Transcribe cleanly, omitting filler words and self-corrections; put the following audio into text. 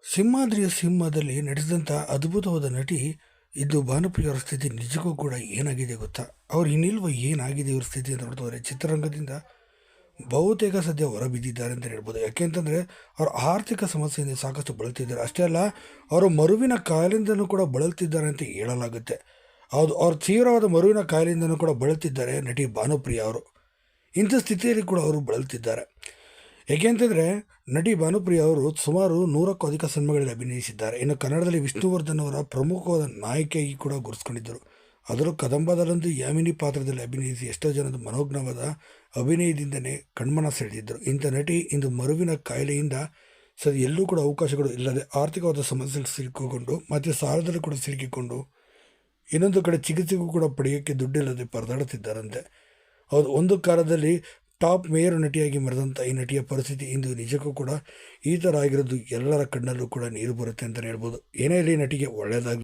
ಸಿಂಹಾದ್ರಿಯ ಸಿಂಹದಲ್ಲಿ ನಟಿಸಿದಂಥ ಅದ್ಭುತವಾದ ನಟಿ ಇದು ಭಾನುಪ್ರಿಯ ಅವರ ಸ್ಥಿತಿ ನಿಜಕ್ಕೂ ಕೂಡ ಏನಾಗಿದೆ ಗೊತ್ತಾ? ಅವ್ರು ಇನ್ನಿಲ್ವ ಏನಾಗಿದೆ ಇವ್ರ ಸ್ಥಿತಿ ಅಂತ ನೋಡ್ತವ್ರೆ ಚಿತ್ರರಂಗದಿಂದ ಬಹುತೇಕ ಸದ್ಯ ಹೊರಬಿದ್ದಿದ್ದಾರೆ ಅಂತ ಹೇಳ್ಬೋದು. ಯಾಕೆಂತಂದರೆ ಅವ್ರ ಆರ್ಥಿಕ ಸಮಸ್ಯೆಯಿಂದ ಸಾಕಷ್ಟು ಬಳಲ್ತಿದ್ದಾರೆ. ಅಷ್ಟೇ ಅಲ್ಲ, ಅವರು ಮರುವಿನ ಕಾಯಿಲೆಯಿಂದನೂ ಕೂಡ ಬಳಲ್ತಿದ್ದಾರೆ ಅಂತ ಹೇಳಲಾಗುತ್ತೆ. ಹೌದು, ಅವ್ರು ತೀವ್ರವಾದ ಮರುವಿನ ಕಾಯಿಲೆಯಿಂದನೂ ಕೂಡ ಬಳಲ್ತಿದ್ದಾರೆ ನಟಿ ಭಾನುಪ್ರಿಯ ಅವರು. ಇಂಥ ಸ್ಥಿತಿಯಲ್ಲಿ ಕೂಡ ಅವರು ಬಳಲ್ತಿದ್ದಾರೆ. ಏಕೆಂತಂದರೆ ನಟಿ ಭಾನುಪ್ರಿಯ ಅವರು ಸುಮಾರು 100ಕ್ಕೂ ಅಧಿಕ ಸಿನಿಮಾಗಳಲ್ಲಿ ಅಭಿನಯಿಸಿದ್ದಾರೆ. ಇನ್ನು ಕನ್ನಡದಲ್ಲಿ ವಿಷ್ಣುವರ್ಧನ್ ಅವರ ಪ್ರಮುಖವಾದ ನಾಯಕಿಯಾಗಿ ಕೂಡ ಗುರುತಿಸ್ಕೊಂಡಿದ್ದರು. ಅದರಲ್ಲೂ ಕದಂಬದಲ್ಲಂತೂ ಯಾಮಿನಿ ಪಾತ್ರದಲ್ಲಿ ಅಭಿನಯಿಸಿ ಎಷ್ಟೋ ಜನದ ಮನೋಜ್ಞವಾದ ಅಭಿನಯದಿಂದನೇ ಕಣ್ಮನ ಸೆಳೆದಿದ್ದರು. ಇಂಥ ನಟಿ ಇಂದು ಮರುವಿನ ಕಾಯಿಲೆಯಿಂದ ಎಲ್ಲೂ ಕೂಡ ಅವಕಾಶಗಳು ಇಲ್ಲದೆ ಆರ್ಥಿಕವಾದ ಸಮಸ್ಯೆಗಳು ಸಿಲುಕಿಕೊಂಡು ಮತ್ತು ಸಾಲದಲ್ಲಿ ಕೂಡ ಸಿಲುಕಿಕೊಂಡು ಇನ್ನೊಂದು ಕಡೆ ಚಿಕಿತ್ಸೆಗೂ ಕೂಡ ಪಡೆಯೋಕ್ಕೆ ದುಡ್ಡಿಲ್ಲದೆ ಪರದಾಡುತ್ತಿದ್ದಾರಂತೆ. ಹೌದು, ಒಂದು ಕಾಲದಲ್ಲಿ ಟಾಪ್ ಮೇಯರ್ ನಟಿಯಾಗಿ ಮೆರೆದಂಥ ಈ ನಟಿಯ ಪರಿಸ್ಥಿತಿ ಇಂದು ನಿಜಕ್ಕೂ ಕೂಡ ಈ ಥರ ಆಗಿರೋದು ಎಲ್ಲರ ಕಣ್ಣಲ್ಲೂ ಕೂಡ ನೀರು ಬರುತ್ತೆ ಅಂತಲೇ ಹೇಳ್ಬೋದು. ಏನೇ ಇರಲಿ, ನಟಿಗೆ ಒಳ್ಳೆಯದಾಗಲಿ.